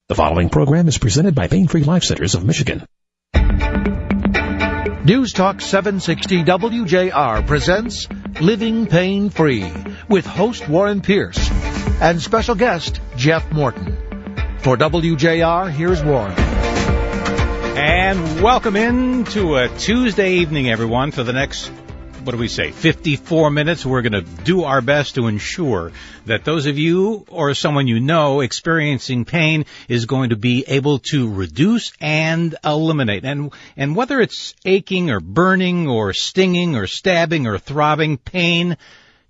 The following program is presented by Pain Free Life Centers of Michigan. News Talk 760 WJR presents Living Pain Free with host Warren Pierce and special guest Jeff Morton. For WJR, here's Warren. And welcome in to a Tuesday evening, everyone, for the next, 54 minutes. We're going to do our best to ensure that those of you or someone you know experiencing pain is going to be able to reduce and eliminate. And whether it's aching or burning or stinging or stabbing or throbbing pain,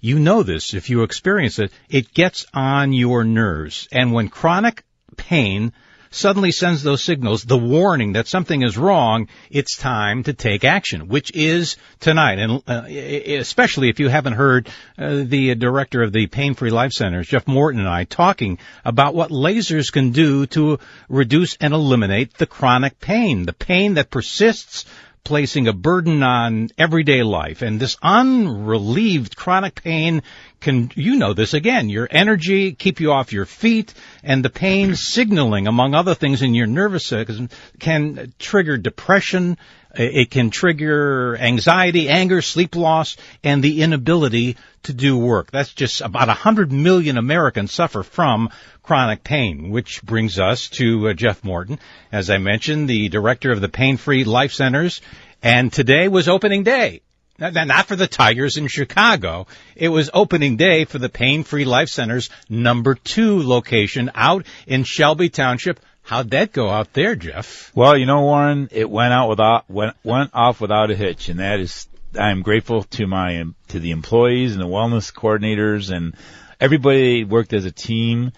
you know this if you experience it, it gets on your nerves. And when chronic pain suddenly sends those signals, the warning that something is wrong, it's time to take action, which is tonight. And especially if you haven't heard the director of the Pain Free Life Centers, Jeff Morton, and I talking about what lasers can do to reduce and eliminate the chronic pain, the pain that persists, placing a burden on everyday life. And this unrelieved chronic pain can, you know this again, your energy, keep you off your feet, and the pain signaling, among other things, in your nervous system can trigger depression. It can trigger anxiety, anger, sleep loss, and the inability to do work. That's just about 100 million Americans suffer from chronic pain, which brings us to Jeff Morton, as I mentioned, the director of the Pain Free Life Centers. And today was opening day. Not for the Tigers in Chicago. It was opening day for the Pain Free Life Centers #2 location out in Shelby Township. How'd that go out there, Jeff? Well, you know, Warren, it went off without a hitch, and that is, I'm grateful to the employees and the wellness coordinators and everybody worked as a team.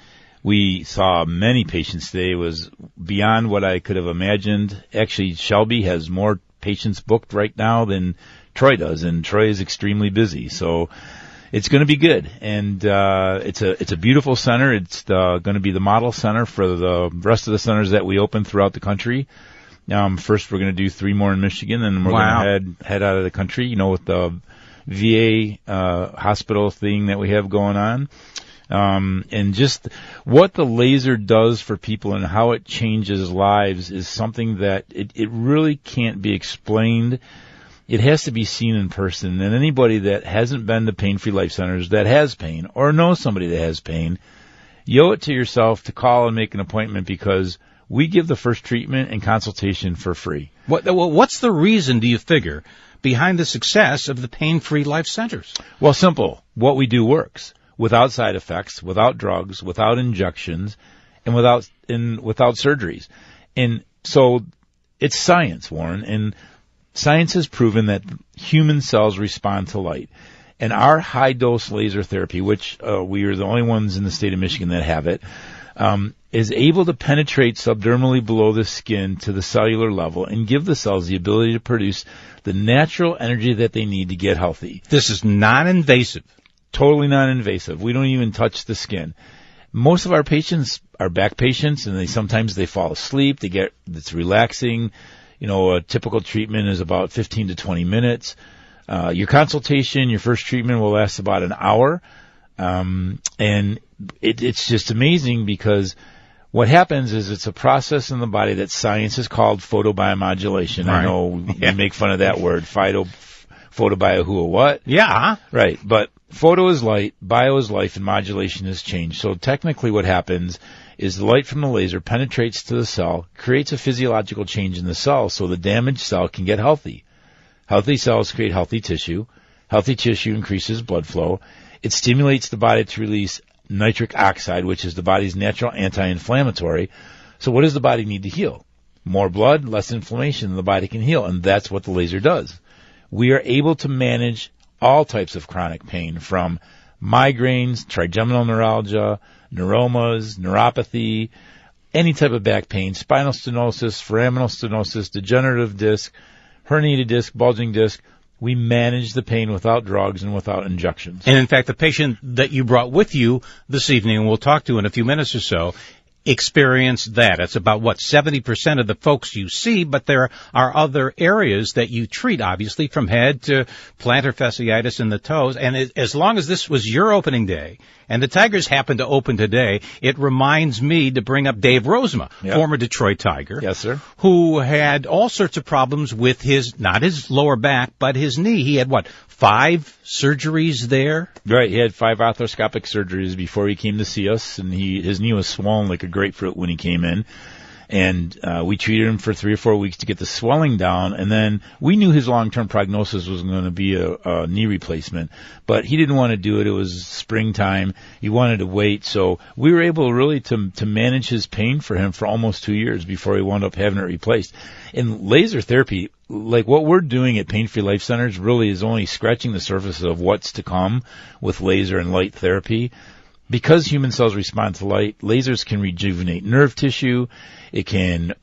We saw many patients today. It was beyond what I could have imagined. Actually, Shelby has more patients booked right now than Troy does, and Troy is extremely busy. So it's going to be good, and it's a beautiful center. It's going to be the model center for the rest of the centers that we open throughout the country. First, we're going to do 3 more in Michigan, and we're going to head out of the country. You know, with the VA hospital thing that we have going on, and just what the laser does for people and how it changes lives is something that it really can't be explained. It has to be seen in person, and anybody that hasn't been to Pain Free Life Centers that has pain or knows somebody that has pain, you owe it to yourself to call and make an appointment, because we give the first treatment and consultation for free. What's the reason, do you figure, behind the success of the Pain Free Life Centers? Well, simple. What we do works without side effects, without drugs, without injections, and without surgeries. And so it's science, Warren, and science has proven that human cells respond to light. And our high-dose laser therapy, which we are the only ones in the state of Michigan that have it, is able to penetrate subdermally below the skin to the cellular level and give the cells the ability to produce the natural energy that they need to get healthy. This is non-invasive. Totally non-invasive. We don't even touch the skin. Most of our patients are back patients, and sometimes they fall asleep. It's relaxing. You know, a typical treatment is about 15 to 20 minutes. Your consultation, your first treatment will last about an hour. And it's just amazing, because what happens is it's a process in the body that science has called photobiomodulation. Right. I know we make fun of that word, photobio who or what. Yeah. Right. But photo is light, bio is life, and modulation is change. So technically what happens is the light from the laser penetrates to the cell, creates a physiological change in the cell so the damaged cell can get healthy. Healthy cells create healthy tissue. Healthy tissue increases blood flow. It stimulates the body to release nitric oxide, which is the body's natural anti-inflammatory. So what does the body need to heal? More blood, less inflammation, and the body can heal, and that's what the laser does. We are able to manage all types of chronic pain, from migraines, trigeminal neuralgia, neuromas, neuropathy, any type of back pain, spinal stenosis, foraminal stenosis, degenerative disc, herniated disc, bulging disc. We manage the pain without drugs and without injections. And in fact, the patient that you brought with you this evening, and we'll talk to in a few minutes or so, experience that. It's about, 70% of the folks you see, but there are other areas that you treat, obviously, from head to plantar fasciitis in the toes. And as long as this was your opening day, and the Tigers happen to open today, it reminds me to bring up Dave Rozema, former Detroit Tiger. Yes, sir. Who had all sorts of problems with not his lower back, but his knee. He had 5 surgeries there? Right. He had 5 arthroscopic surgeries before he came to see us, and his knee was swollen like a grapefruit when he came in. And we treated him for 3 or 4 weeks to get the swelling down, and then we knew his long-term prognosis was going to be a knee replacement, but he didn't want to do it. It was springtime. He wanted to wait, so we were able really to manage his pain for him for almost 2 years before he wound up having it replaced. And laser therapy, like what we're doing at Pain Free Life Centers, really is only scratching the surface of what's to come with laser and light therapy. Because human cells respond to light, lasers can rejuvenate nerve tissue. It can,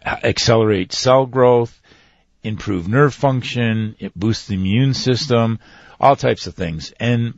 accelerate cell growth, improve nerve function. It boosts the immune system, all types of things. And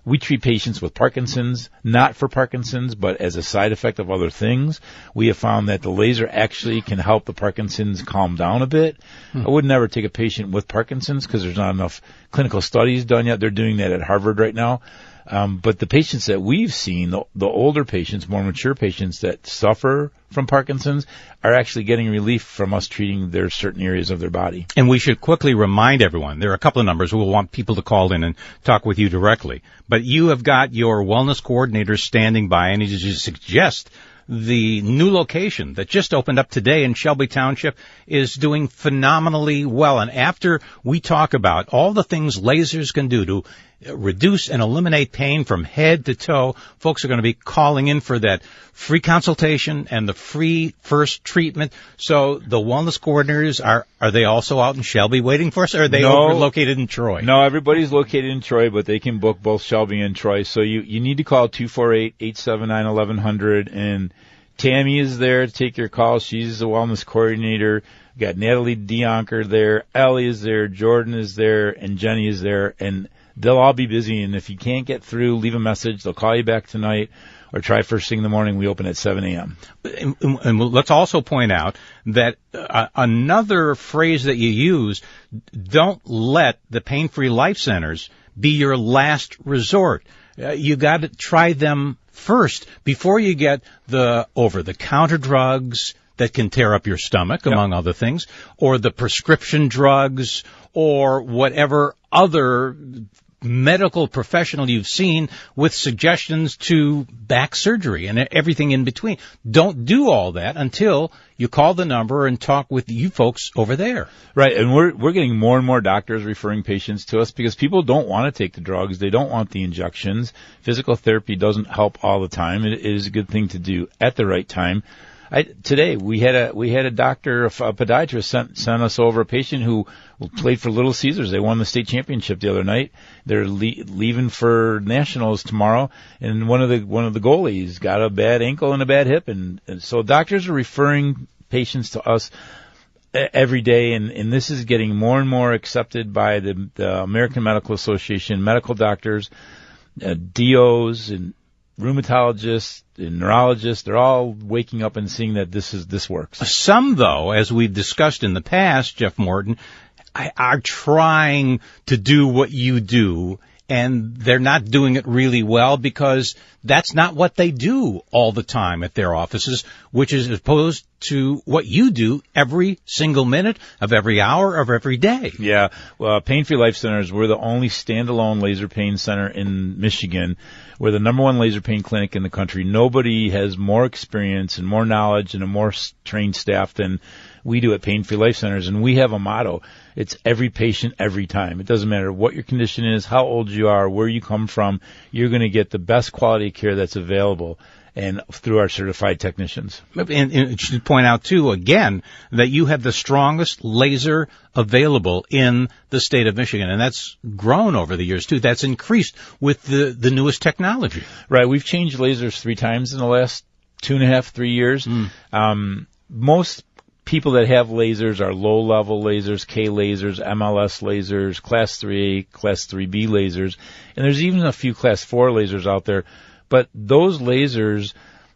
we treat patients with Parkinson's, not for Parkinson's, but as a side effect of other things. We have found that the laser actually can help the Parkinson's calm down a bit. I would never take a patient with Parkinson's because there's not enough clinical studies done yet. They're doing that at Harvard right now. But the patients that we've seen, the older patients, more mature patients that suffer from Parkinson's, are actually getting relief from us treating their certain areas of their body. And we should quickly remind everyone, there are a couple of numbers. We'll want people to call in and talk with you directly. But you have got your wellness coordinators standing by, and as you suggest, the new location that just opened up today in Shelby Township is doing phenomenally well. And after we talk about all the things lasers can do to reduce and eliminate pain from head to toe, folks are going to be calling in for that free consultation and the free first treatment. So the wellness coordinators, are they also out in Shelby waiting for us, or are they located in Troy? No, everybody's located in Troy, but they can book both Shelby and Troy. So you need to call 248-879-1100, and Tammy is there to take your call. She's the wellness coordinator. We got Natalie Dionker there, Ellie is there, Jordan is there, and Jenny is there, and they'll all be busy. And if you can't get through, leave a message. They'll call you back tonight, or try first thing in the morning. We open at 7 a.m. And let's also point out that another phrase that you use, don't let the Pain Free Life Centers be your last resort. You got to try them first before you get the over-the-counter drugs that can tear up your stomach, among other things, or the prescription drugs, or whatever other medical professional you've seen with suggestions to back surgery and everything in between. Don't do all that until you call the number and talk with you folks over there. Right, and we're getting more and more doctors referring patients to us because people don't want to take the drugs. They don't want the injections. Physical therapy doesn't help all the time. It is a good thing to do at the right time. Today we had a doctor, a podiatrist sent us over a patient who played for Little Caesars. They won the state championship the other night. They're leaving for nationals tomorrow, and one of the goalies got a bad ankle and a bad hip, and so doctors are referring patients to us every day, and this is getting more and more accepted by the American Medical Association, medical doctors, DOs, and rheumatologists and neurologists. They're all waking up and seeing that this works. Some, though, as we've discussed in the past, Jeff Morton, are trying to do what you do, and they're not doing it really well because that's not what they do all the time at their offices, which is opposed to what you do every single minute of every hour of every day. Yeah. Well, Pain Free Life Centers, we're the only standalone laser pain center in Michigan. We're the number one laser pain clinic in the country. Nobody has more experience and more knowledge and a more trained staff than we do at Pain Free Life Centers, and we have a motto. It's every patient, every time. It doesn't matter what your condition is, how old you are, where you come from. You're going to get the best quality care that's available, and through our certified technicians. And you should point out, too, again, that you have the strongest laser available in the state of Michigan, and that's grown over the years, too. That's increased with the newest technology. Right. We've changed lasers 3 times in the last 2.5, 3 years. Most people that have lasers are low-level lasers, K lasers, MLS lasers, Class 3A, Class 3B lasers, and there's even a few Class 4 lasers out there. But those lasers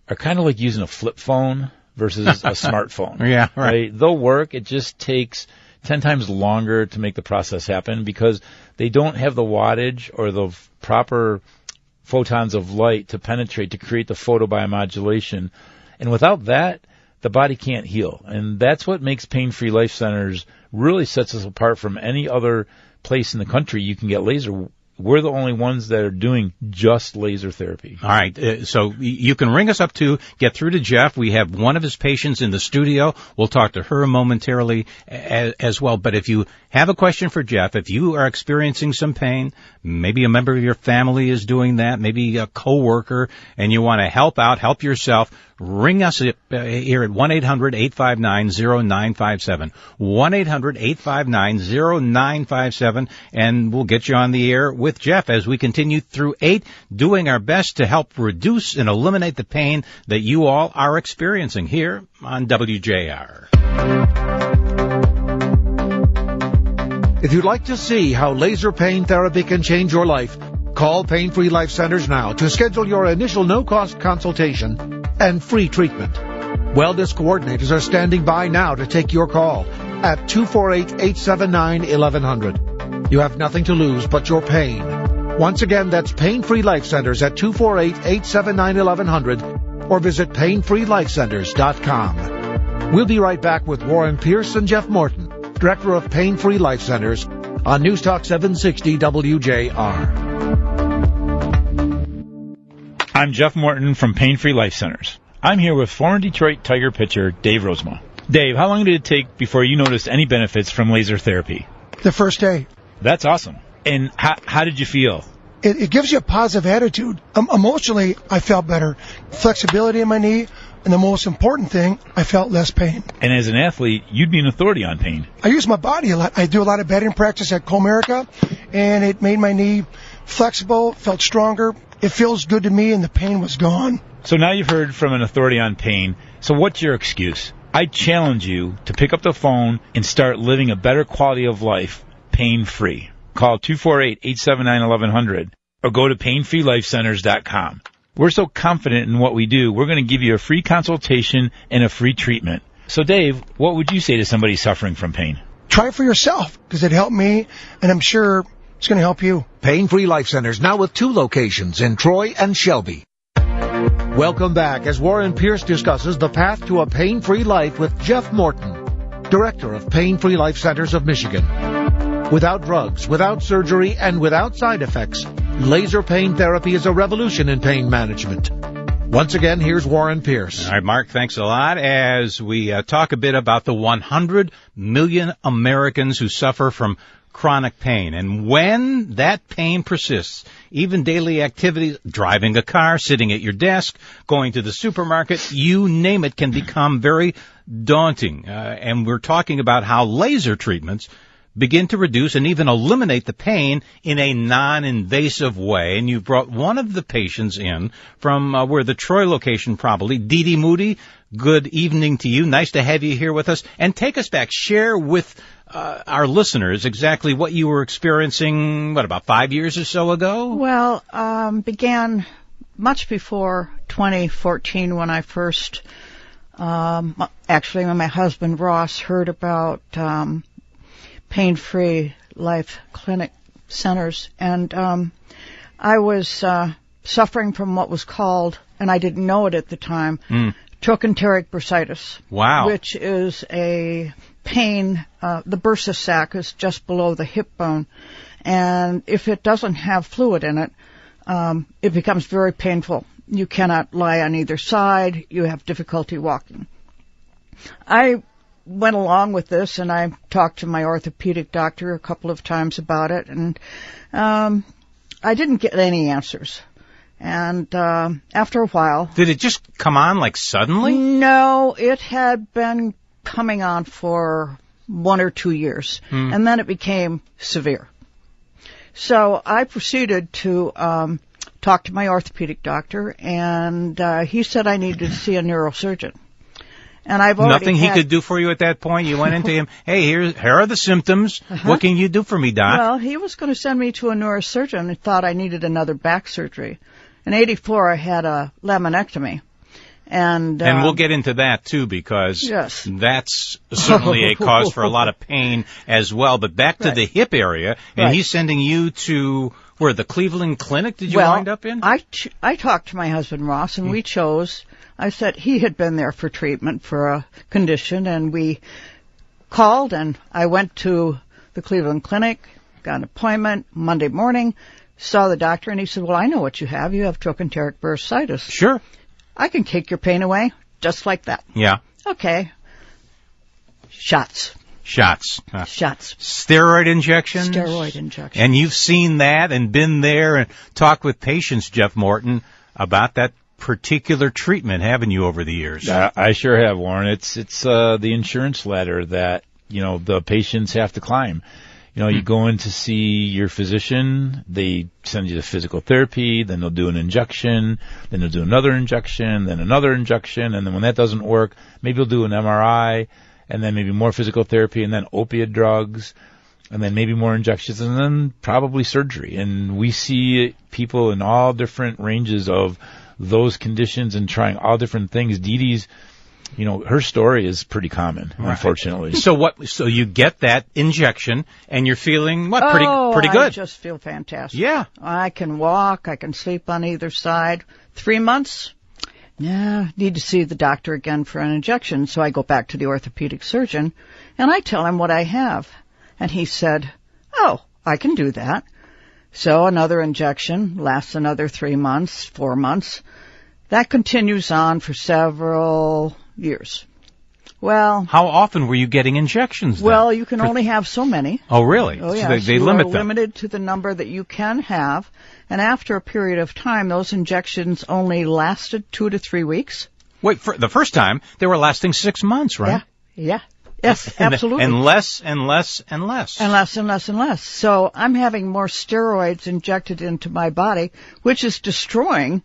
are kind of like using a flip phone versus a smartphone. Yeah, right. They'll work. It just takes 10 times longer to make the process happen because they don't have the wattage or the proper photons of light to penetrate to create the photobiomodulation. And without that, the body can't heal. And that's what makes Pain-Free Life Centers really sets us apart from any other place in the country you can get laser. We're the only ones that are doing just laser therapy. All right. So you can ring us up to get through to Jeff. We have one of his patients in the studio. We'll talk to her momentarily as well. But if you have a question for Jeff, if you are experiencing some pain, maybe a member of your family is doing that, maybe a coworker, and you want to help out, help yourself, ring us here at 1-800-859-0957. 1-800-859-0957, and we'll get you on the air with Jeff as we continue through 8, doing our best to help reduce and eliminate the pain that you all are experiencing here on WJR. If you'd like to see how laser pain therapy can change your life, call Pain-Free Life Centers now to schedule your initial no-cost consultation and free treatment. Wellness coordinators are standing by now to take your call at 248-879-1100. You have nothing to lose but your pain. Once again, that's Pain-Free Life Centers at 248-879-1100 or visit painfreelifecenters.com. We'll be right back with Warren Pierce and Jeff Morton, Director of Pain-Free Life Centers, on News Talk 760 WJR. I'm Jeff Morton from Pain-Free Life Centers. I'm here with former Detroit Tiger pitcher Dave Rozema. Dave, how long did it take before you noticed any benefits from laser therapy? The first day. That's awesome. And how did you feel? It gives you a positive attitude. Emotionally, I felt better. Flexibility in my knee, and the most important thing, I felt less pain. And as an athlete, you'd be an authority on pain. I use my body a lot. I do a lot of batting practice at Comerica, and it made my knee flexible, felt stronger. It feels good to me, and the pain was gone. So now you've heard from an authority on pain. So what's your excuse? I challenge you to pick up the phone and start living a better quality of life pain-free. Call 248-879-1100 or go to painfreelifecenters.com. We're so confident in what we do, we're going to give you a free consultation and a free treatment. So, Dave, what would you say to somebody suffering from pain? Try it for yourself, because it helped me, and I'm sure it's going to help you. Pain-Free Life Centers now with 2 locations in Troy and Shelby. Welcome back as Warren Pierce discusses the path to a pain-free life with Jeff Morton, Director of Pain-Free Life Centers of Michigan. Without drugs, without surgery, and without side effects, laser pain therapy is a revolution in pain management. Once again, here's Warren Pierce. All right, Mark, thanks a lot. As we talk a bit about the 100 million Americans who suffer from chronic pain. And when that pain persists, even daily activities, driving a car, sitting at your desk, going to the supermarket, you name it, can become very daunting. And we're talking about how laser treatments begin to reduce and even eliminate the pain in a non-invasive way. And you've brought one of the patients in from where the Troy location probably, Dee Dee Moody. Good evening to you. Nice to have you here with us. And take us back. Share with our listeners exactly what you were experiencing, about 5 years or so ago? Well, began much before 2014 when I first, actually when my husband Ross heard about Pain-Free Life Clinic Centers. And I was suffering from what was called, and I didn't know it at the time, trochanteric bursitis. Wow. Which is a pain, the bursa sac is just below the hip bone. And if it doesn't have fluid in it, it becomes very painful. You cannot lie on either side. You have difficulty walking. I went along with this, and I talked to my orthopedic doctor a couple of times about it, and I didn't get any answers. And after a while... Did it just come on like suddenly? No, it had been coming on for 1 or 2 years, and then it became severe. So I proceeded to talk to my orthopedic doctor, and he said I needed to see a neurosurgeon. And I've already Nothing he could do for you at that point? You went into him, hey, here are the symptoms. What can you do for me, Doc? Well, he was going to send me to a neurosurgeon and thought I needed another back surgery. In 84, I had a laminectomy. And we'll get into that, too, because yes. that's certainly a cause for a lot of pain as well. But back to the hip area, and he's sending you to, where, the Cleveland Clinic did you wind up in? I talked to my husband, Ross, and we chose, I said he had been there for treatment for a condition, and we called, and I went to the Cleveland Clinic, got an appointment Monday morning, saw the doctor, and he said, well, I know what you have. You have trochanteric bursitis. Sure. I can take your pain away just like that. Yeah. Okay. Shots. Steroid injections? Steroid injections. And you've seen that and been there and talked with patients, Jeff Morton, about that particular treatment, haven't you, over the years? I sure have, Warren. It's the insurance ladder that, the patients have to climb. You go in to see your physician, they send you to physical therapy, then they'll do an injection, then they'll do another injection, then another injection, and then when that doesn't work, maybe they'll do an MRI, and then maybe more physical therapy, and then opiate drugs, and then maybe more injections, and then probably surgery. And we see people in all different ranges of those conditions and trying all different things. Dee Dee's, her story is pretty common, unfortunately. So you get that injection, and you're feeling, pretty good? I just feel fantastic. Yeah. I can walk, I can sleep on either side. 3 months? Yeah, need to see the doctor again for an injection. So I go back to the orthopedic surgeon, and I tell him what I have. And he said, oh, I can do that. So another injection lasts another 3 months, 4 months. That continues on for several years. Well, how often were you getting injections then? Well, you can only have so many. Oh, really? Oh, yeah. So they limit them. Limited to the number that you can have. And after a period of time, those injections only lasted 2 to 3 weeks. Wait, for the first time, they were lasting 6 months, right? Yeah. Yes, absolutely. And less and less and less. And less and less and less. So I'm having more steroids injected into my body, which is destroying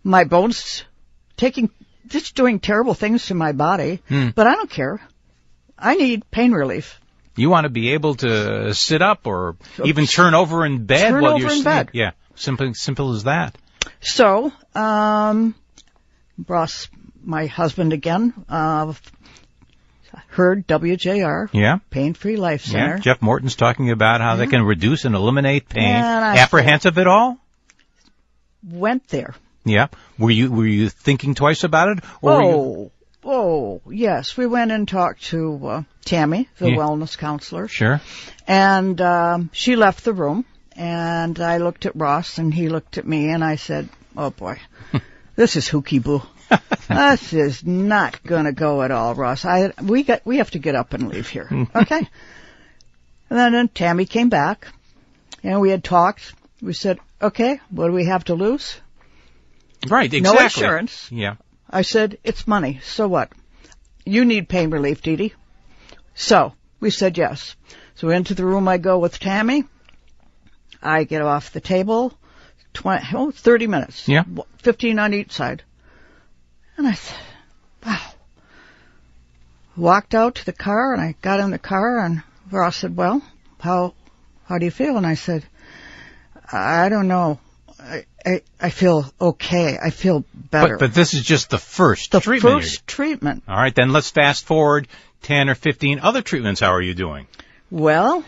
my bones, just doing terrible things to my body. But I don't care. I need pain relief. You want to be able to sit up or even turn over in bed while you're in bed. Yeah, simple as that. So, Ross, my husband again, heard WJR. Yeah. Pain-Free Life Center. Yeah. Jeff Morton's talking about how they can reduce and eliminate pain. And apprehensive at all? Went there. Yeah. Were you thinking twice about it? Or yes. We went and talked to Tammy, the wellness counselor. Sure. And she left the room, and I looked at Ross, and he looked at me, and I said, oh, boy, this is hooky boo. This is not going to go at all, Ross. We have to get up and leave here. Okay? And then Tammy came back, and we had talked. We said, okay, what do we have to lose? Right, exactly. No insurance. Yeah. I said, it's money. So what? You need pain relief, Dee Dee. So we said yes. So into the room I go with Tammy. I get off the table, 30 minutes. Yeah. 15 on each side. And I said, wow. Walked out to the car, and I got in the car, and Ross said, well, how do you feel? And I said, I don't know. I feel okay. I feel better. But this is just the first treatment. The first treatment. All right, then let's fast forward 10 or 15 other treatments. How are you doing? Well,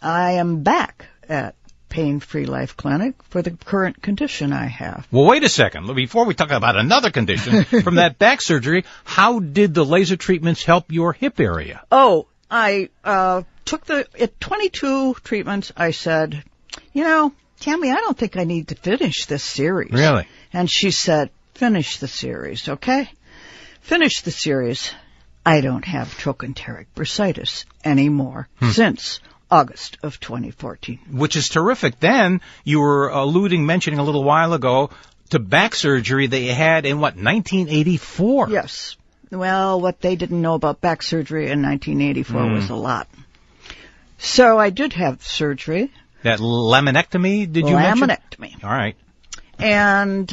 I am back at Pain-Free Life Clinic for the current condition I have. Well, wait a second. Before we talk about another condition, from that back surgery, how did the laser treatments help your hip area? Oh, I took at 22 treatments, I said, Tammy, I don't think I need to finish this series. Really? And she said, finish the series, okay? Finish the series. I don't have trochanteric bursitis anymore since August of 2014. Which is terrific. Then you were mentioning a little while ago to back surgery that you had in, 1984? Yes. Well, what they didn't know about back surgery in 1984 was a lot. So I did have surgery. That laminectomy, did you mention? Laminectomy. All right. And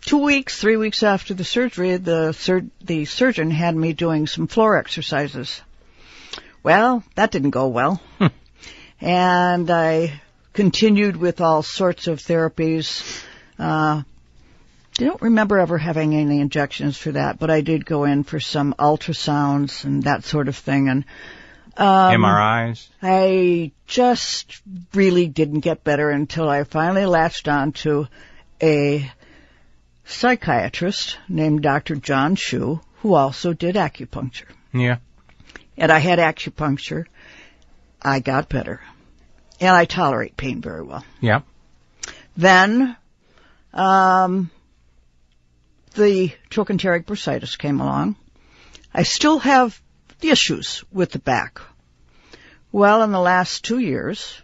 3 weeks after the surgery, the surgeon had me doing some floor exercises. Well, that didn't go well. And I continued with all sorts of therapies. Don't remember ever having any injections for that, but I did go in for some ultrasounds and that sort of thing. And MRIs? I just really didn't get better until I finally latched on to a psychiatrist named Dr. John Shu, who also did acupuncture. Yeah. And I had acupuncture. I got better. And I tolerate pain very well. Yeah. Then, the trochanteric bursitis came along. I still have the issues with the back. Well, in the last 2 years,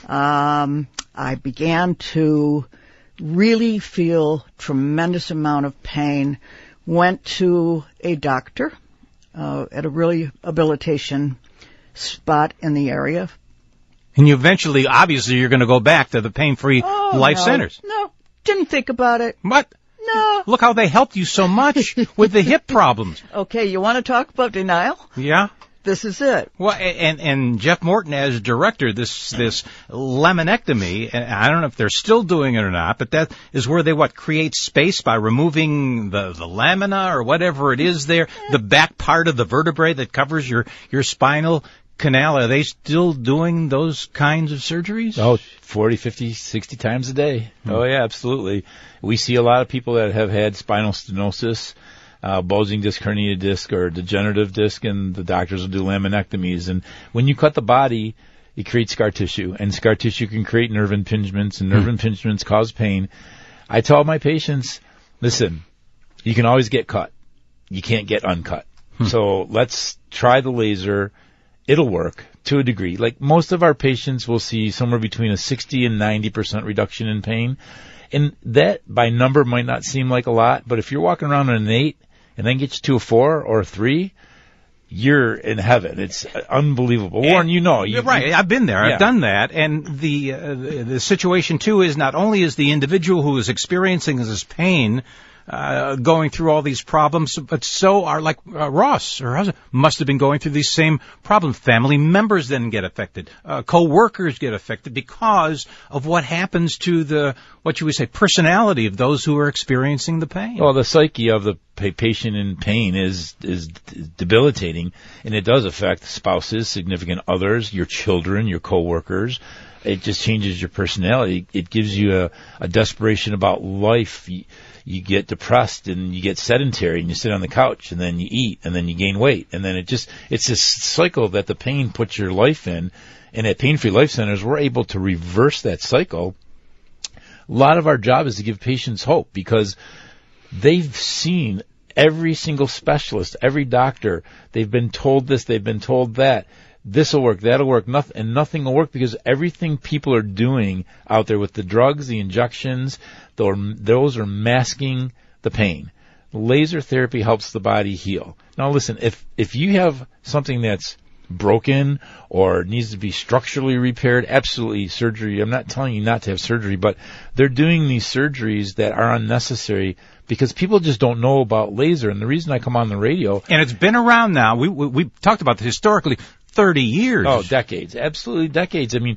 I began to really feel tremendous amount of pain. Went to a doctor at a rehabilitation spot in the area. And you eventually, obviously, you're going to go back to the pain-free life centers. No, didn't think about it. What? No. Look how they helped you so much with the hip problems. Okay, you want to talk about denial? Yeah. This is it. Well, and Jeff Morton as director, this laminectomy, and I don't know if they're still doing it or not, but that is where they create space by removing the lamina or whatever it is there, the back part of the vertebrae that covers your spinal canal. Are they still doing those kinds of surgeries? Oh, 40, 50, 60 times a day. Oh, yeah, absolutely. We see a lot of people that have had spinal stenosis, bulging disc, herniated disc, or degenerative disc, and the doctors will do laminectomies. And when you cut the body, it creates scar tissue, and scar tissue can create nerve impingements, and nerve impingements cause pain. I tell my patients, listen, you can always get cut. You can't get uncut. So let's try the laser. It'll work to a degree. Like most of our patients will see somewhere between a 60 and 90% reduction in pain. And that by number might not seem like a lot, but if you're walking around on an 8 and then gets you to a 4 or a 3, you're in heaven. It's unbelievable. Warren, You're right. I've been there. Yeah. I've done that. And the situation, too, is not only is the individual who is experiencing this pain going through all these problems, but so are Ross, her husband, must have been going through these same problems. Family members then get affected. Co-workers get affected because of what happens to the, what you would say, personality of those who are experiencing the pain. Well, the psyche of the patient in pain is debilitating, and it does affect spouses, significant others, your children, your co-workers. It just changes your personality. It gives you a desperation about life. You get depressed and you get sedentary and you sit on the couch and then you eat and then you gain weight. And then it's this cycle that the pain puts your life in. And at Pain Free Life Centers, we're able to reverse that cycle. A lot of our job is to give patients hope because they've seen every single specialist, every doctor. They've been told this, they've been told that. This will work, that'll work, nothing will work because everything people are doing out there with the drugs, the injections, those are masking the pain. Laser therapy helps the body heal. Now listen, if you have something that's broken or needs to be structurally repaired, absolutely surgery. I'm not telling you not to have surgery, but they're doing these surgeries that are unnecessary because people just don't know about laser. And the reason I come on the radio... And it's been around now. We talked about this historically. 30 years. Oh, decades. Absolutely decades. I mean,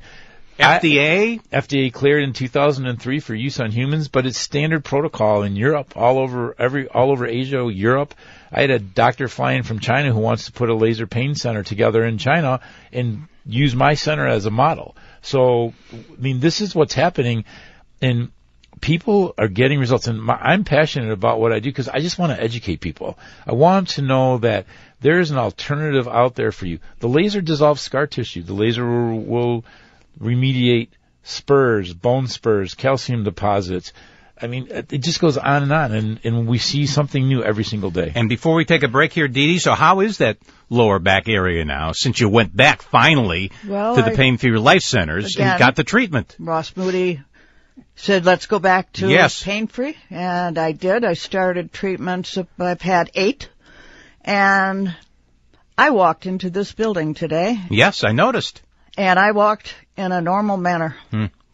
FDA cleared in 2003 for use on humans, but it's standard protocol in Europe, all over Asia, Europe. I had a doctor flying from China who wants to put a laser pain center together in China and use my center as a model. So, I mean, this is what's happening, and people are getting results. And I'm passionate about what I do because I just want to educate people. I want them to know that there is an alternative out there for you. The laser dissolves scar tissue. The laser will remediate spurs, bone spurs, calcium deposits. I mean, it just goes on, and we see something new every single day. And before we take a break here, Dee Dee, so how is that lower back area now, since you went back finally to the Pain Free Life Centers and got the treatment? Ross Moody said, let's go back to Pain Free, and I did. I started treatments. I've had 8. And I walked into this building today. Yes, I noticed. And I walked in a normal manner.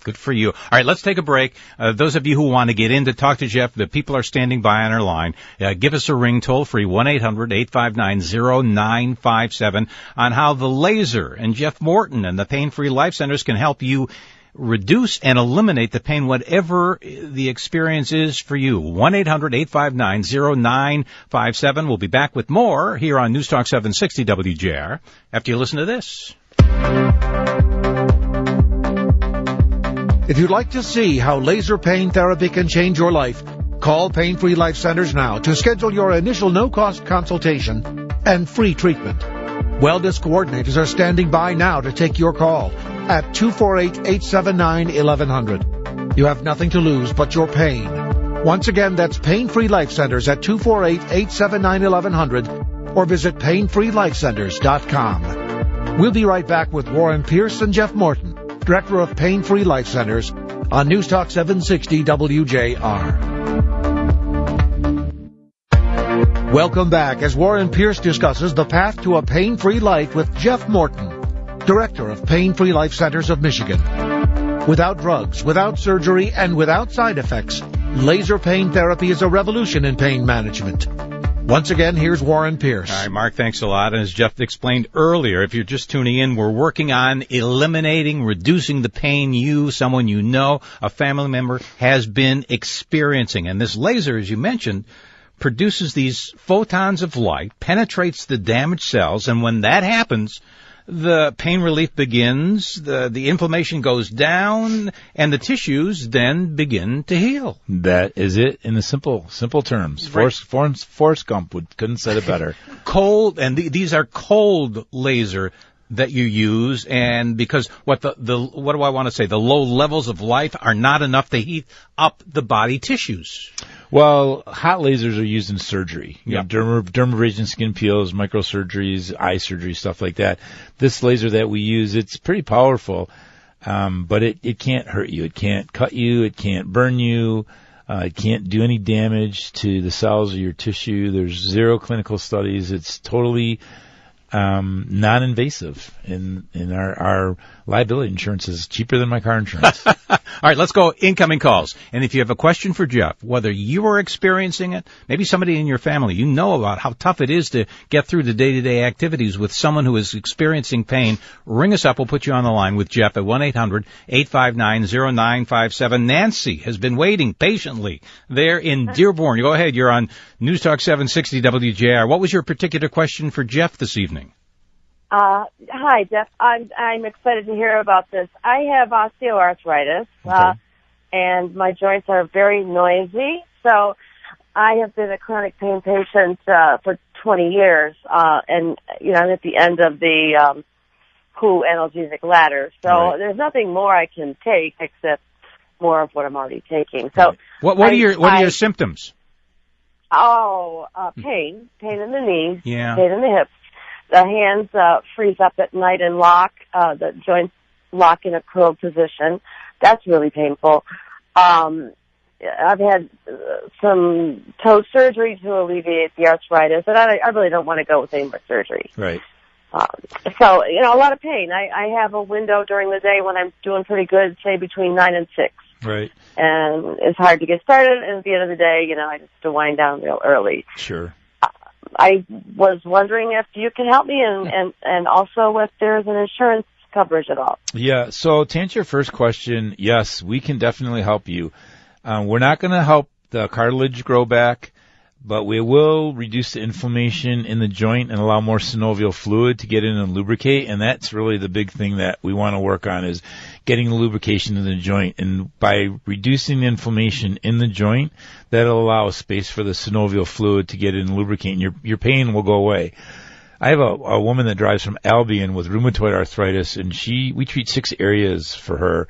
Good for you. All right, let's take a break. Those of you who want to get in to talk to Jeff, the people are standing by on our line. Give us a ring toll-free, 1-800-859-0957, on how the laser and Jeff Morton and the Pain Free Life Centers can help you reduce and eliminate the pain, whatever the experience is for you. 1-800-859-0957. We'll be back with more here on News Talk 760 WJR after you listen to this. If you'd like to see how laser pain therapy can change your life, call Pain Free Life Centers now to schedule your initial no-cost consultation and free treatment. Wellness coordinators are standing by now to take your call at 248-879-1100. You have nothing to lose but your pain. Once again, that's Pain Free Life Centers at 248-879-1100 or visit painfreelifecenters.com. We'll be right back with Warren Pierce and Jeff Morton, Director of Pain Free Life Centers, on News Talk 760 WJR. Welcome back as Warren Pierce discusses the path to a pain-free life with Jeff Morton, Director of Pain Free Life Centers of Michigan. Without drugs, without surgery, and without side effects, laser pain therapy is a revolution in pain management. Once again, here's Warren Pierce. All right, Mark, thanks a lot. And as Jeff explained earlier, if you're just tuning in, we're working on eliminating, reducing the pain you, someone you know, a family member has been experiencing. And this laser, as you mentioned, produces these photons of light, penetrates the damaged cells, and when that happens, the pain relief begins, the inflammation goes down, and the tissues then begin to heal. That is it in the simple terms. Right. Forrest Gump couldn't said it better. Cold, and these are cold laser that you use, and because what do I want to say? The low levels of light are not enough to heat up the body tissues. Well, hot lasers are used in surgery. You Yep. know, dermabrasion, skin peels, microsurgeries, eye surgery, stuff like that. This laser that we use, it's pretty powerful, but it can't hurt you. It can't cut you. It can't burn you. It can't do any damage to the cells or your tissue. There's zero clinical studies. It's totally non-invasive, and our liability insurance is cheaper than my car insurance. All right, let's go incoming calls. And if you have a question for Jeff, whether you are experiencing it, maybe somebody in your family, you know about how tough it is to get through the day-to-day activities with someone who is experiencing pain, ring us up. We'll put you on the line with Jeff at 1-800-859-0957. Nancy has been waiting patiently there in Dearborn. Go ahead. You're on News Talk 760 WJR. What was your particular question for Jeff this evening? Hi, Jeff. I'm excited to hear about this. I have osteoarthritis, Okay. and my joints are very noisy. So I have been a chronic pain patient for 20 years, and I'm at the end of the WHO analgesic ladder. So Right. there's nothing more I can take except more of what I'm already taking. So What are your symptoms? Pain in the knees, Yeah. pain in the hips. The hands freeze up at night and lock. The joints lock in a curled position. That's really painful. I've had some toe surgery to alleviate the arthritis, and I really don't want to go with any more surgery. Right. So, a lot of pain. I have a window during the day when I'm doing pretty good, say between 9 and 6. Right. And it's hard to get started, and at the end of the day, I just have to wind down real early. Sure. I was wondering if you can help me and also if there's an insurance coverage at all. Yeah, so to answer your first question, yes, we can definitely help you. We're not going to help the cartilage grow back, but we will reduce the inflammation in the joint and allow more synovial fluid to get in and lubricate, and that's really the big thing that we want to work on is getting the lubrication in the joint. And by reducing the inflammation in the joint, that'll allow space for the synovial fluid to get in and lubricate, and your pain will go away. I have a woman that drives from Albion with rheumatoid arthritis, and we treat 6 areas for her.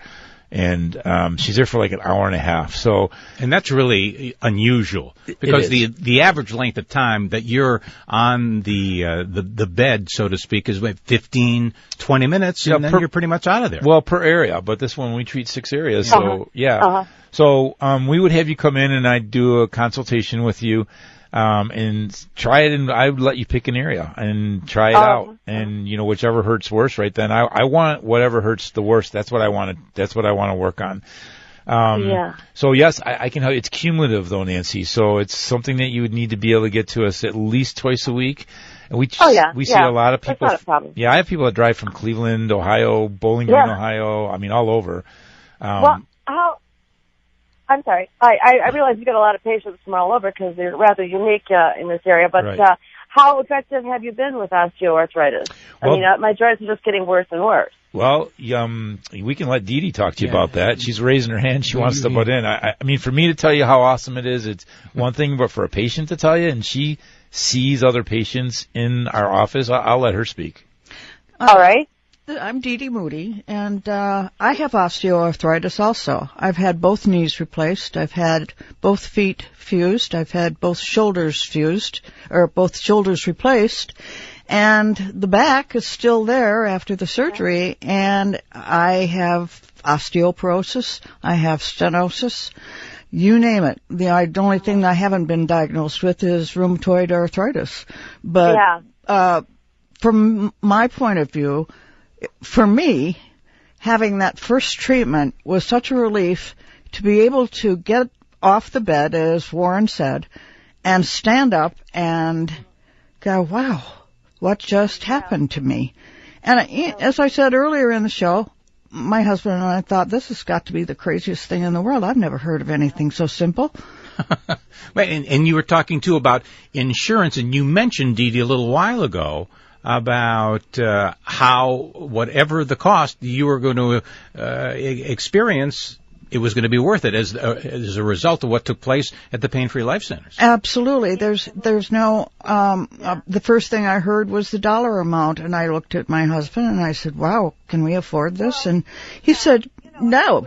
And she's there for like an hour and a half. And that's really unusual because the average length of time that you're on the bed, so to speak, is 15, 20 minutes, and then you're pretty much out of there. Well, per area, but this one we treat 6 areas, so yeah. Uh-huh. So we would have you come in, and I'd do a consultation with you. And try it, and I would let you pick an area and try it out. And, whichever hurts worse right then. I want whatever hurts the worst. That's what I want to work on. Yeah. So yes, I can help. It's cumulative though, Nancy. So it's something that you would need to be able to get to us at least twice a week. And we see a lot of people. That's not a problem. Yeah, I have people that drive from Cleveland, Ohio, Bowling Green, Ohio. I mean, all over. I'm sorry. I realize you get a lot of patients from all over because they're rather unique in this area. But Right. how effective have you been with osteoarthritis? Well, I mean, my joints are just getting worse and worse. Well, we can let Dee Dee talk to you about that. She's raising her hand. She wants to butt in. I mean, for me to tell you how awesome it is, it's one thing, but for a patient to tell you, and she sees other patients in our office, I'll let her speak. All right. I'm Dee Dee Moody, and I have osteoarthritis also. I've had both knees replaced. I've had both feet fused. I've had both shoulders fused, or both shoulders replaced. And the back is still there after the surgery, and I have osteoporosis. I have stenosis. You name it. The only thing I haven't been diagnosed with is rheumatoid arthritis. But from my point of view, for me, having that first treatment was such a relief to be able to get off the bed, as Warren said, and stand up and go, wow, what just happened to me? And as I said earlier in the show, my husband and I thought, this has got to be the craziest thing in the world. I've never heard of anything so simple. And you were talking, too, about insurance, and you mentioned, Dee Dee, a little while ago about how whatever the cost you were going to experience, it was going to be worth it as a result of what took place at the Pain-Free Life Centers. Absolutely. There's no, the first thing I heard was the dollar amount, and I looked at my husband and I said, wow, can we afford this? And he said, no.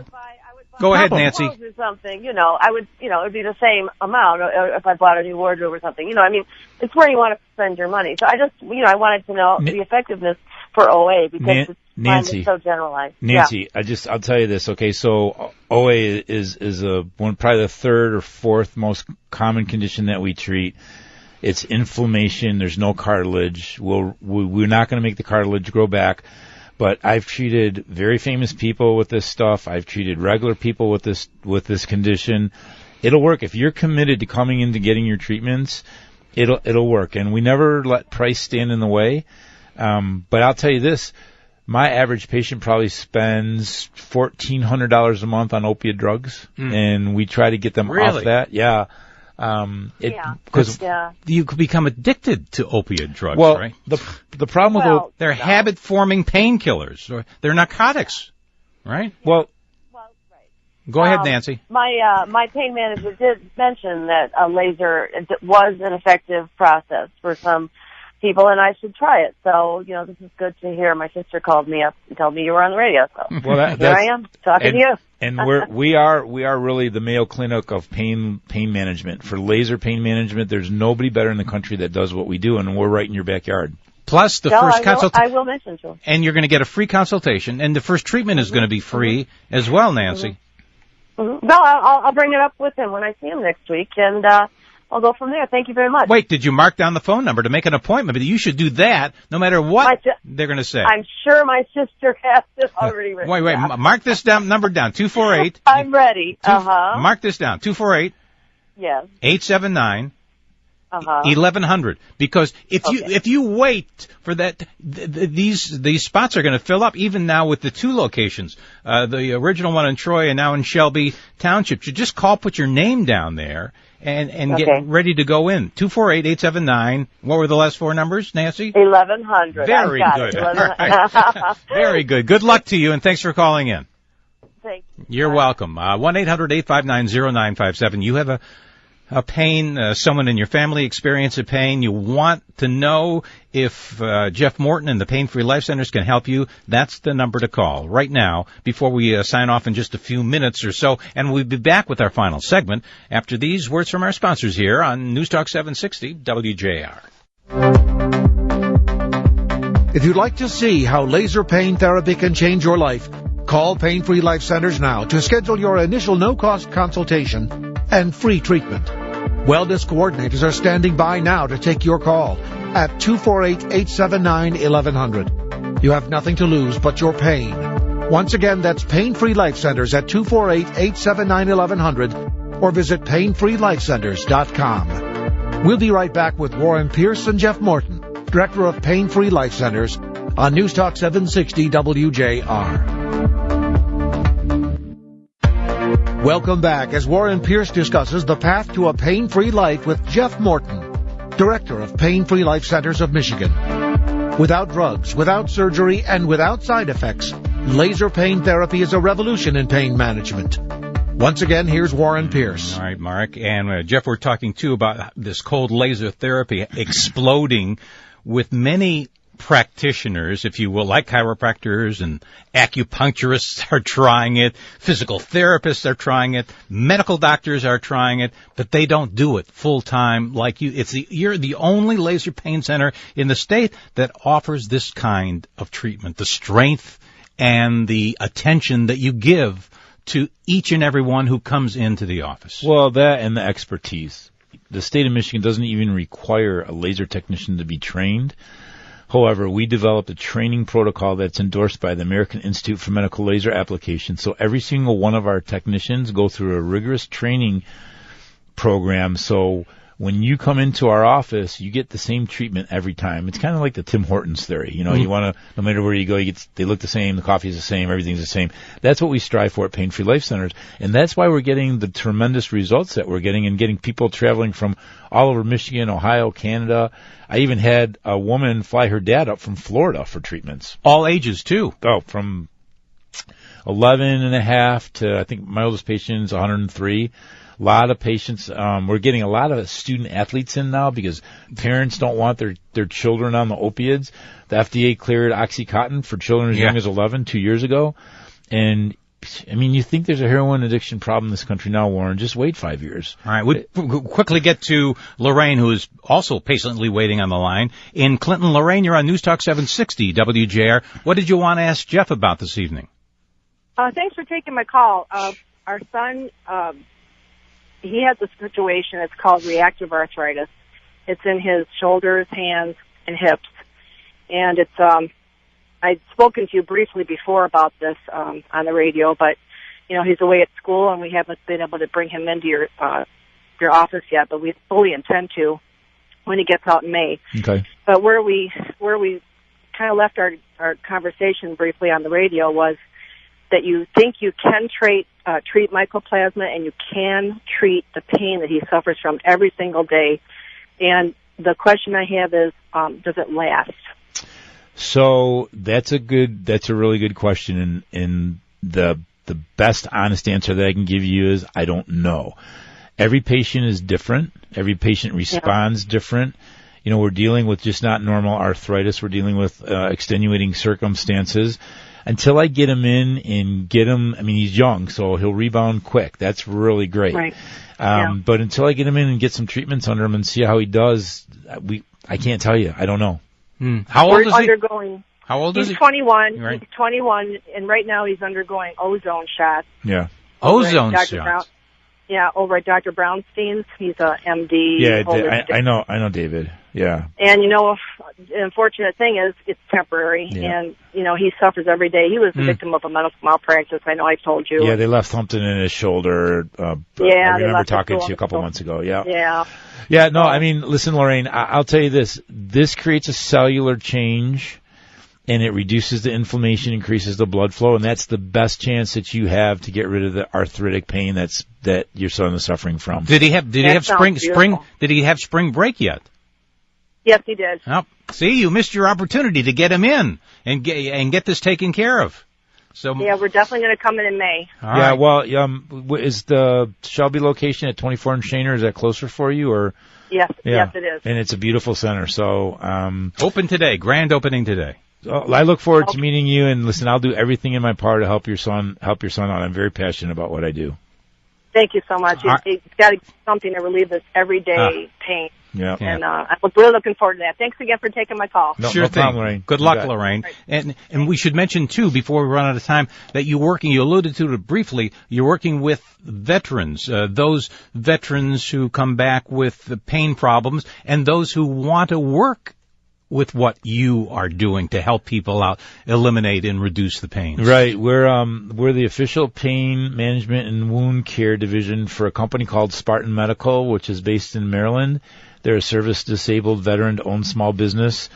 Go ahead, Nancy. Or something, I would, it'd be the same amount if I bought a new wardrobe or something. I mean, it's where you want to spend your money. So I just, I wanted to know the effectiveness for OA because it's so generalized. Nancy, I'll tell you this. Okay, so OA is probably the third or fourth most common condition that we treat. It's inflammation. There's no cartilage. We're not going to make the cartilage grow back. But I've treated very famous people with this stuff. I've treated regular people with this condition. It'll work if you're committed to coming in to getting your treatments. It'll work, and we never let price stand in the way. But I'll tell you this: my average patient probably spends $1,400 a month on opiate drugs, and we try to get them off that. Yeah. Because you could become addicted to opiate drugs, well, right? The problem with they're habit-forming painkillers, or they're narcotics, right? Well, go ahead, Nancy. My pain manager did mention that a laser was an effective process for some people, and I should try it. So, this is good to hear. My sister called me up and told me you were on the radio. So here I am talking to you. And we are really the Mayo Clinic of pain management. For laser pain management, there's nobody better in the country that does what we do, and we're right in your backyard. Plus the first consultation. I will mention to him. And you're going to get a free consultation, and the first treatment is going to be free as well, Nancy. Mm-hmm. No, I'll bring it up with him when I see him next week, and I'll go from there. Thank you very much. Wait, did you mark down the phone number to make an appointment? But you should do that no matter what they're going to say. I'm sure my sister has it already written. Wait, mark this number down, 248. I'm ready. Mark this down, 248. Yes. 879. 1100. Because if you wait for that, these spots are going to fill up even now with the two locations, the original one in Troy and now in Shelby Township. You just call, put your name down there, and get ready to go in. 248-879. What were the last four numbers, Nancy? 1100. Very good. Right. Very good. Good luck to you, and thanks for calling in. Thank you. You're welcome. 1-800-859-0957. You have a pain, someone in your family experience a pain, you want to know if Jeff Morton and the Pain-Free Life Centers can help you, that's the number to call right now before we sign off in just a few minutes or so. And we'll be back with our final segment after these words from our sponsors here on News Talk 760 WJR. If you'd like to see how laser pain therapy can change your life, call Pain-Free Life Centers now to schedule your initial no-cost consultation and free treatment. Wellness coordinators are standing by now to take your call at 248-879-1100. You have nothing to lose but your pain. Once again, that's Pain-Free Life Centers at 248-879-1100 or visit painfreelifecenters.com. We'll be right back with Warren Pierce and Jeff Morton, Director of Pain-Free Life Centers, on News Talk 760 WJR. Welcome back as Warren Pierce discusses the path to a pain-free life with Jeff Morton, Director of Pain-Free Life Centers of Michigan. Without drugs, without surgery, and without side effects, laser pain therapy is a revolution in pain management. Once again, here's Warren Pierce. All right, Mark. And Jeff, we're talking, too, about this cold laser therapy exploding with many practitioners, if you will, like chiropractors and acupuncturists are trying it, physical therapists are trying it, medical doctors are trying it, but they don't do it full time like you. You're the only laser pain center in the state that offers this kind of treatment, the strength and the attention that you give to each and every one who comes into the office. Well, that and the expertise. The state of Michigan doesn't even require a laser technician to be trained. However, we developed a training protocol that's endorsed by the American Institute for Medical Laser Application. So every single one of our technicians go through a rigorous training program. So when you come into our office, you get the same treatment every time. It's kind of like the Tim Hortons theory. You know, you want to, no matter where you go, they look the same, the coffee's the same, everything's the same. That's what we strive for at Pain-Free Life Centers. And that's why we're getting the tremendous results that we're getting and getting people traveling from all over Michigan, Ohio, Canada. I even had a woman fly her dad up from Florida for treatments. All ages, too. Oh, from 11 and a half to, I think my oldest patient is 103. A lot of patients, we're getting a lot of student athletes in now because parents don't want their children on the opiates. The FDA cleared OxyContin for children as young as 11 2 years ago. And, I mean, you think there's a heroin addiction problem in this country now, Warren. Just wait 5 years. All right. We'll quickly get to Lorraine, who is also patiently waiting on the line. In Clinton, Lorraine, you're on News Talk 760 WJR. What did you want to ask Jeff about this evening? Thanks for taking my call. Our son, he has a situation. It's called reactive arthritis. It's in his shoulders, hands, and hips. And it's, I'd spoken to you briefly before about this on the radio, but, you know, he's away at school, and we haven't been able to bring him into your office yet, but we fully intend to when he gets out in May. Okay. But where we kind of left our conversation briefly on the radio was that you think you can treat mycoplasma and you can treat the pain that he suffers from every single day. And the question I have is, does it last? So that's a really good question. And the best honest answer that I can give you is I don't know. Every patient is different. Every patient responds different. You know, we're dealing with just not normal arthritis. We're dealing with extenuating circumstances. Until I get him in and get him, I mean, he's young, so he'll rebound quick. That's really great. Right. But until I get him in and get some treatments under him and see how he does, I can't tell you. I don't know. How old is he? Undergoing. How old is he? He's 21. Right. He's 21, and right now he's undergoing ozone shots. Yeah. Ozone Dr. shots. Brown, yeah, over at Dr. Brownstein's. He's a MD. Yeah, I know David. Yeah. And, you know, the unfortunate thing is it's temporary, and, you know, he suffers every day. He was the victim of a medical malpractice. I know I told you. Yeah, they left something in his shoulder. I remember talking to you a couple months ago. Yeah. Yeah, no, I mean, listen, Lorraine, I'll tell you this. This creates a cellular change, and it reduces the inflammation, increases the blood flow, and that's the best chance that you have to get rid of the arthritic pain that your son is suffering from. Did he have spring break yet? Yes, he did. Oh, see, you missed your opportunity to get him in and get this taken care of. So yeah, we're definitely going to come in May. All right. Well, is the Shelby location at 24 and Shaner, is that closer for you, or? Yes, yes, it is. And it's a beautiful center. So open today, grand opening today. I look forward to meeting you. And listen, I'll do everything in my power to help your son out. I'm very passionate about what I do. Thank you so much. You've got to do something to relieve this everyday pain. Yeah. And I'm really looking forward to that. Thanks again for taking my call. Sure no thing. problem, Lorraine. Good luck, Lorraine. Right. And we should mention, too, before we run out of time, that you alluded to it briefly, you're working with veterans, those veterans who come back with pain problems and those who want to work with what you are doing to help people out, eliminate and reduce the pain. Right. We're the official pain management and wound care division for a company called Spartan Medical, which is based in Maryland. They're a service-disabled, veteran-owned small business.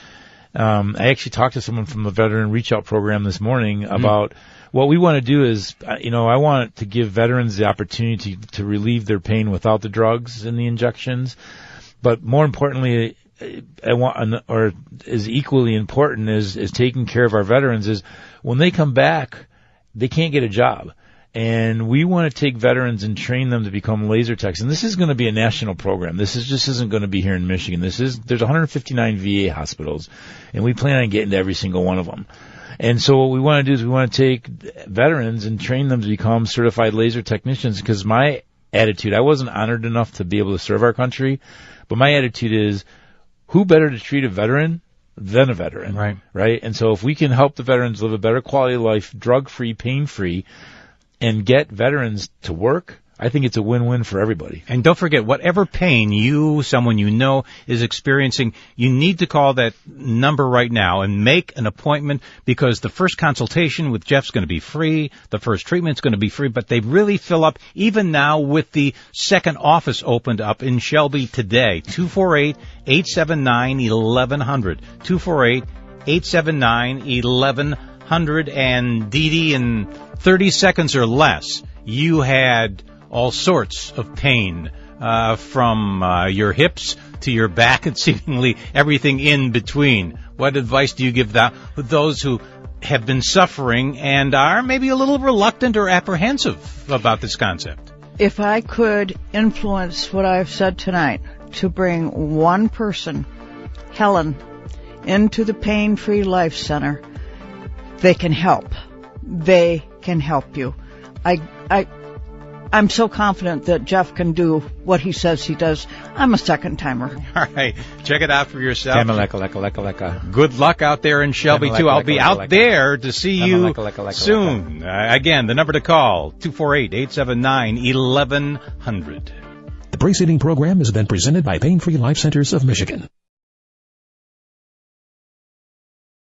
I actually talked to someone from the Veteran Reach Out program this morning about what we want to do is, I want to give veterans the opportunity to relieve their pain without the drugs and the injections. But more importantly, is equally important is taking care of our veterans is when they come back, they can't get a job. And we want to take veterans and train them to become laser techs. And this is going to be a national program. This just isn't going to be here in Michigan. There's 159 VA hospitals, and we plan on getting to every single one of them. And so what we want to do is we want to take veterans and train them to become certified laser technicians, because my attitude, I wasn't honored enough to be able to serve our country, but my attitude is, who better to treat a veteran than a veteran? Right? And so if we can help the veterans live a better quality of life, drug-free, pain-free, and get veterans to work, I think it's a win-win for everybody. And don't forget, whatever pain someone you know is experiencing, you need to call that number right now and make an appointment, because the first consultation with Jeff's going to be free, the first treatment's going to be free, but they really fill up even now with the second office opened up in Shelby today. 248-879-1100. 248-879-1100. And Dee Dee, in 30 seconds or less, you had all sorts of pain, from your hips to your back and seemingly everything in between. What advice do you give those who have been suffering and are maybe a little reluctant or apprehensive about this concept? If I could influence what I've said tonight to bring one person, Helen, into the Pain Free Life Center, they can help. They can help you. I'm so confident that Jeff can do what he says he does. I'm a second-timer. All right. Check it out for yourself. Tamaleka. Good luck out there in Shelby, too. I'll be out there to see you soon. Again, the number to call, 248-879-1100. The preceding program has been presented by Pain Free Life Centers of Michigan.